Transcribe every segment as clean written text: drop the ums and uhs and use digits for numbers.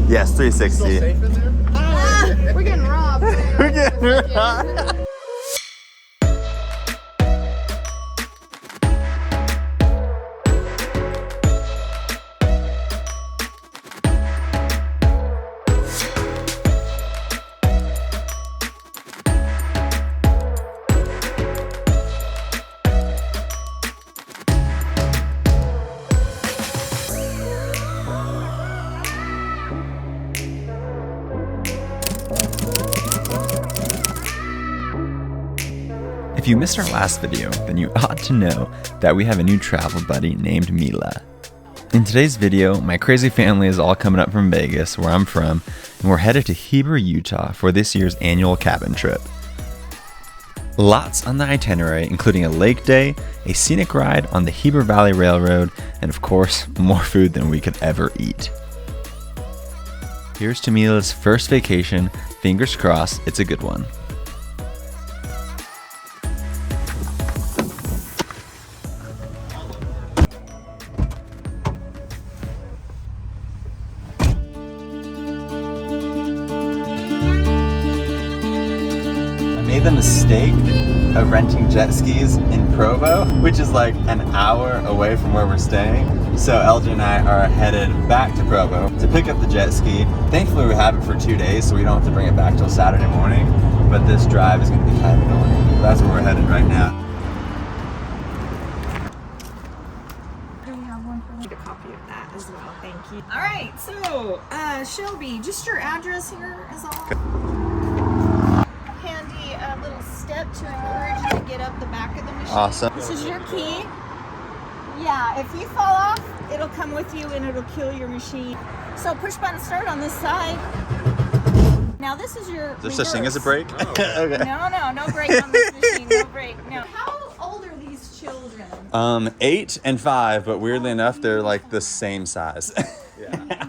Yes, 360. Still safe in there? We're getting robbed. We're getting robbed. If you missed our last video, then you ought to know that we have a new travel buddy named Mila. In today's video, my crazy family is all coming up from Vegas, where I'm from, and we're headed to Heber, Utah for this year's annual cabin trip. Lots on the itinerary, including a lake day, a scenic ride on the Heber Valley Railroad, and of course, more food than we could ever eat. Here's to Mila's first vacation. Fingers crossed, it's a good one. Made the mistake of renting jet skis in Provo, which is like an hour away from where we're staying. So LJ and I are headed back to Provo to pick up the jet ski. Thankfully we have it for 2 days, so we don't have to bring it back till Saturday morning. But this drive is going to be kind of annoying. That's where we're headed right now. Do we have one for me? A copy of that as well. Thank you. All right, so Shelby, just your address here is all. Handy little step to encourage you to get up the back of the machine. Awesome. This is your key. Yeah, if you fall off, it'll come with you and it'll kill your machine. So push button start on this side. Now this is your Is there such thing as a brake? Oh, okay. Okay. No brake on this machine, no brake, no. How old are these children? 8 and 5, but weirdly enough, they're like the same size. Yeah.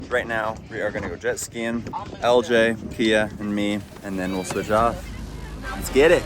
Right now, we are gonna go jet skiing. LJ, Kia, and me, and then we'll switch off. Let's get it.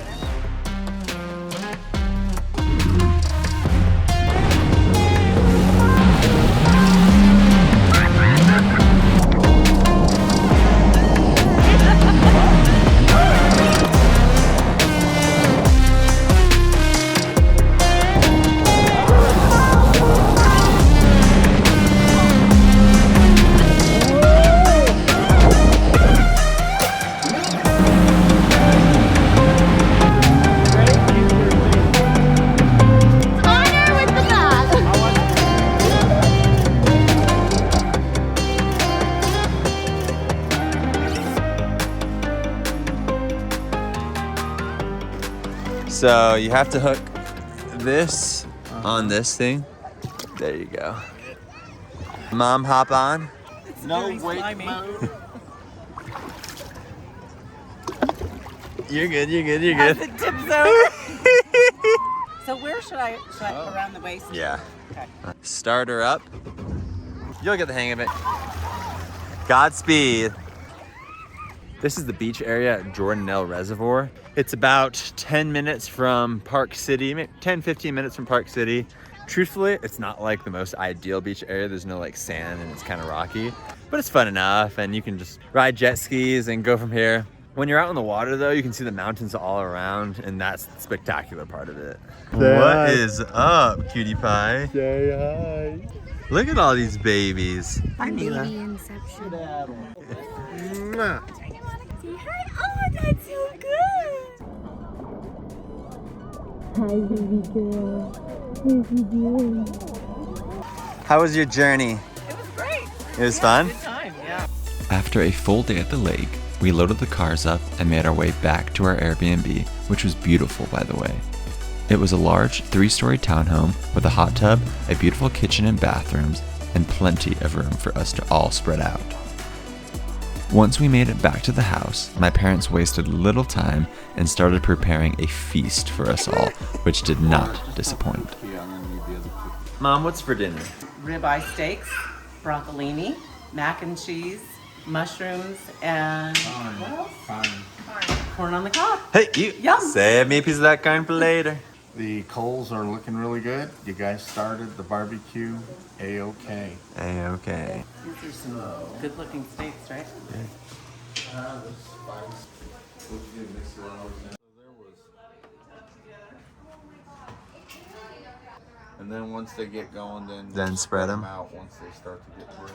So you have to hook this on this thing. There you go. Mom, hop on. No wake mode. You're good, you're good, you're good. The tip's over. So where should I around the waist? Yeah. Okay. Start her up. You'll get the hang of it. Godspeed. This is the beach area at Jordanelle Reservoir. It's about 10 minutes from Park City, 10-15 minutes from Park City. Truthfully, it's not like the most ideal beach area. There's no like sand and it's kind of rocky, but it's fun enough and you can just ride jet skis and go from here. When you're out in the water though, you can see the mountains all around and that's the spectacular part of it. What is up, cutie pie? Say hi. Look at all these babies. Hi, Mila. Baby inception. Mwah. Say hi. Oh, that's so good. Hi, baby girl. What are you doing? How was your journey? It was great. It was fun? Good time, yeah. After a full day at the lake, we loaded the cars up and made our way back to our Airbnb, which was beautiful, by the way. It was a large 3-story townhome with a hot tub, a beautiful kitchen and bathrooms, and plenty of room for us to all spread out. Once we made it back to the house, my parents wasted little time and started preparing a feast for us all, which did not disappoint. Mom, what's for dinner? Ribeye steaks, broccolini, mac and cheese, mushrooms, and what else? Fine. Corn on the cob. Hey, you. Yum. Save me a piece of that corn for later. The coals are looking really good. You guys started the barbecue A-OK. Hey, okay. These are some good-looking steaks, right? And then once they get going, Then spread 'em. out once they start to get gray.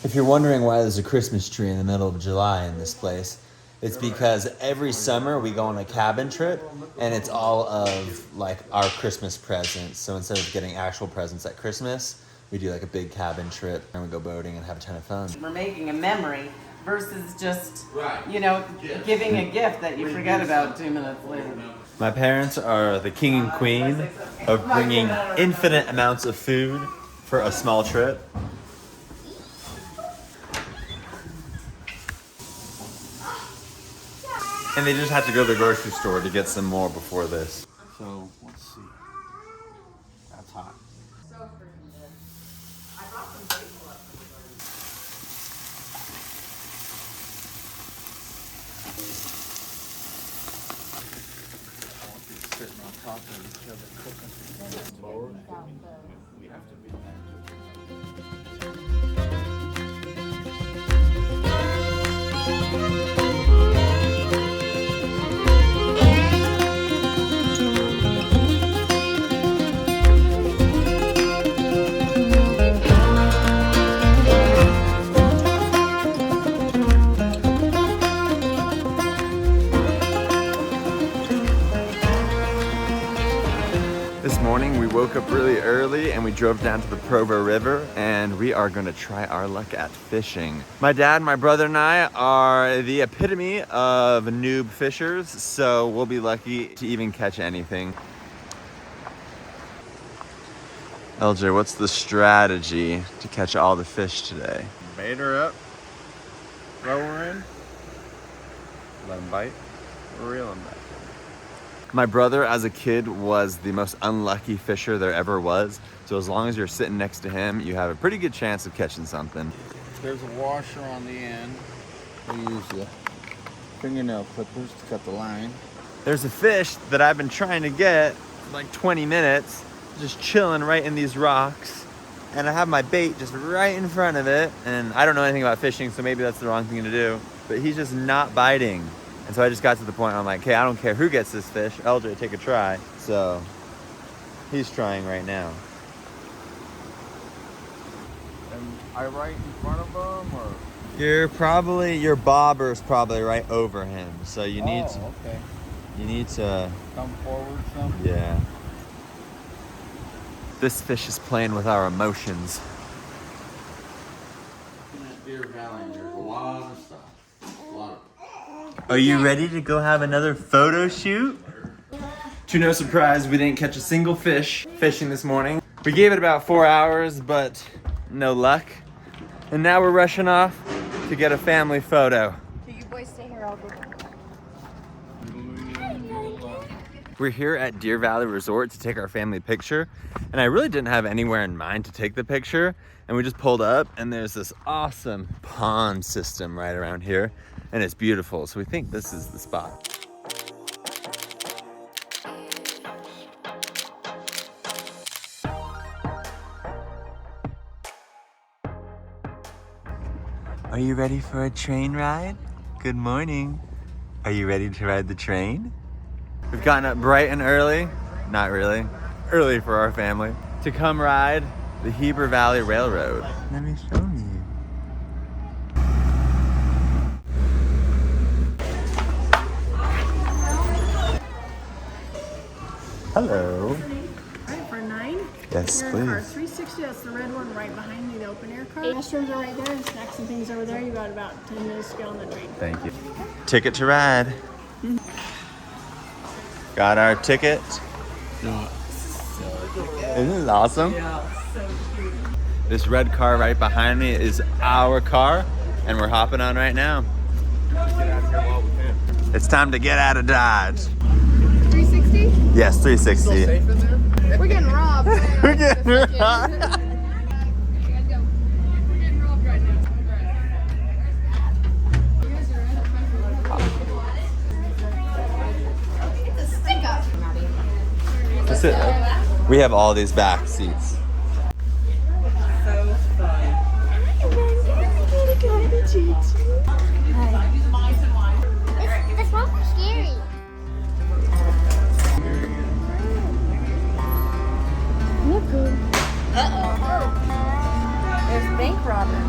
If you're wondering why there's a Christmas tree in the middle of July in this place, it's because every summer we go on a cabin trip and it's all of like our Christmas presents. So instead of getting actual presents at Christmas, we do like a big cabin trip and we go boating and have a ton of fun. We're making a memory versus just, you know, giving a gift that you forget about 2 minutes later. My parents are the king and queen of bringing infinite amounts of food for a small trip. And they just have to go to the grocery store to get some more before this. So, let's see. That's hot. Sitting on top of each other cooking. Forward. We have to be This morning we woke up really early and we drove down to the Provo River and we are gonna try our luck at fishing. My dad, my brother and I are the epitome of noob fishers, so we'll be lucky to even catch anything. LJ, what's the strategy to catch all the fish today? bait her up, throw her in, let them bite, reel them back. My brother as a kid was the most unlucky fisher there ever was. So as long as you're sitting next to him, you have a pretty good chance of catching something. There's a washer on the end. We use the fingernail clippers to cut the line. There's a fish that I've been trying to get for like 20 minutes, just chilling right in these rocks. And I have my bait just right in front of it. And I don't know anything about fishing, so maybe that's the wrong thing to do. But he's just not biting. And so I just got to the point where I'm like, hey, I don't care who gets this fish. LJ, take a try. So he's trying right now. And I right in front of them, or? Your bobber's probably right over him. So you need okay. you need to, Come forward some. yeah. This fish is playing with our emotions. In that Deer Valley, there's a lot of stuff. A lot of. Are you ready to go have another photo shoot? To no surprise, we didn't catch a single fish fishing this morning. We gave it about 4 hours, but no luck. And now we're rushing off to get a family photo. So you boys stay here, I'll go. We're here at Deer Valley Resort to take our family picture. And I really didn't have anywhere in mind to take the picture. And we just pulled up and there's this awesome pond system right around here. And it's beautiful, so we think this is the spot. Are you ready for a train ride? Good morning. Are you ready to ride the train? We've gotten up bright and early, not really, early for our family, to come ride the Heber Valley Railroad. Let me show you. Hello. Right, for 9? Yes, Your car please. 360, that's the red one right behind you, the open air car. Restrooms are right there, and snacks and things over there. You got about 10 minutes to get on the train. Thank you. Ticket to ride. Got our ticket. Isn't this awesome? Yeah, so cute. This red car right behind me is our car, and we're hopping on right now. It's time to get out of Dodge. 360? Yes, 360. Safe in there? We're getting robbed. We're getting robbed. We're getting robbed right now. Sit. We have all these back seats. So fun. The smells are scary. There's bank robbers.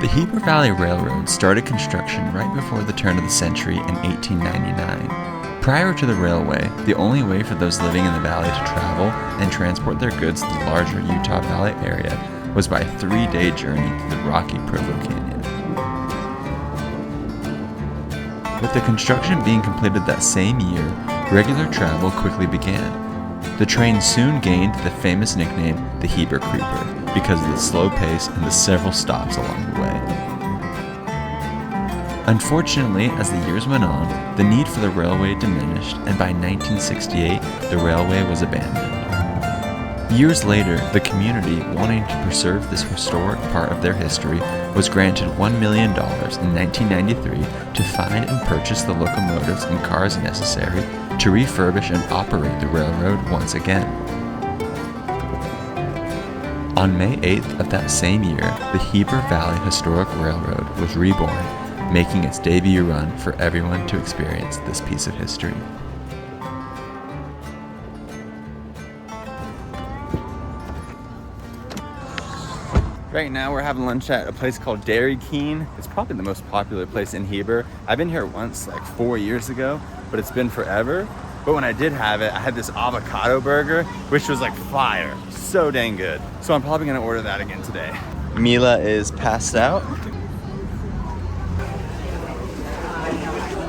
The Heber Valley Railroad started construction right before the turn of the century in 1899. Prior to the railway, the only way for those living in the valley to travel and transport their goods to the larger Utah Valley area was by a 3-day journey through the rocky Provo Canyon. With the construction being completed that same year, regular travel quickly began. The train soon gained the famous nickname the Heber Creeper because of the slow pace and the several stops along the way. Unfortunately, as the years went on, the need for the railway diminished, and by 1968, the railway was abandoned. Years later, the community, wanting to preserve this historic part of their history, was granted $1 million in 1993 to find and purchase the locomotives and cars necessary to refurbish and operate the railroad once again. On May 8th of that same year, the Heber Valley Historic Railroad was reborn, making its debut run for everyone to experience this piece of history. Right now we're having lunch at a place called Dairy King. It's probably the most popular place in Heber. I've been here once like 4 years ago, but it's been forever. But when I did have it, I had this avocado burger, which was like fire. So dang good. So I'm probably gonna order that again today. Mila is passed out.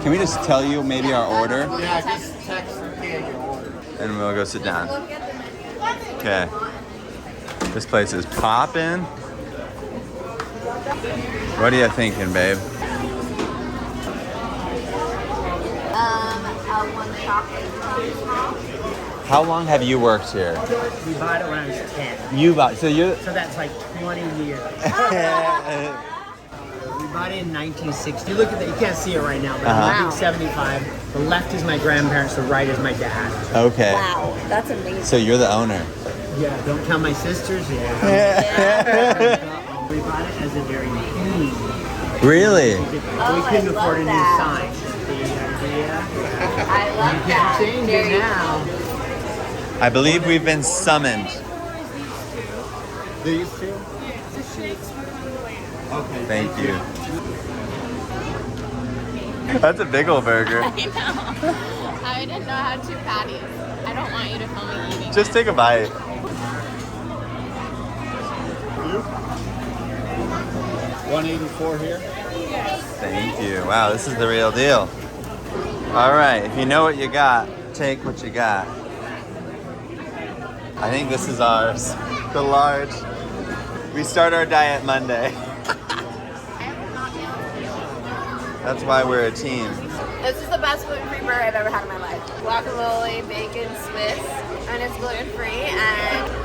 Can we just tell you maybe our order? Yeah, just text the kid your order. And we'll go sit down. Okay. This place is popping. What are you thinking, babe? One chocolate. How long have you worked here? We bought it when I was 10. You bought, so you. So that's like 20 years. We bought it in 1960. Look at that. You can't see it right now, but Uh-huh. 1975. The left is my grandparents, the right is my dad. Okay. Wow, that's amazing. So you're the owner. Yeah, don't count my sisters. Yeah. We bought it as a Dairy Queen. Really? We couldn't afford a new that. sign. The idea. I love You can't change it now. I believe we've been summoned. These two? Okay. Thank you. That's a big old burger. I know. I didn't know how to patties. I don't want you to film me eating. Just take a bite. 184 here. Thank you. Wow, this is the real deal. All right, if you know what you got, take what you got. I think this is ours, the large. We start our diet Monday. That's why we're a team. This is the best gluten free burger I've ever had in my life. Guacamole, bacon, Swiss, and it's gluten free, and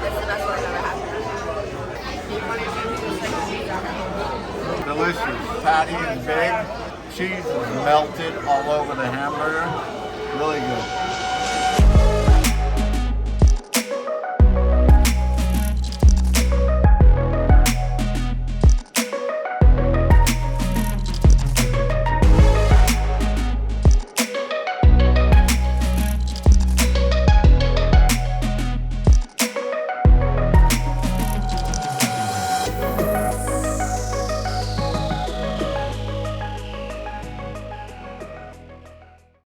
it's the best one I've ever had. Delicious. Patty is big. Cheese is melted all over the hamburger. Really good.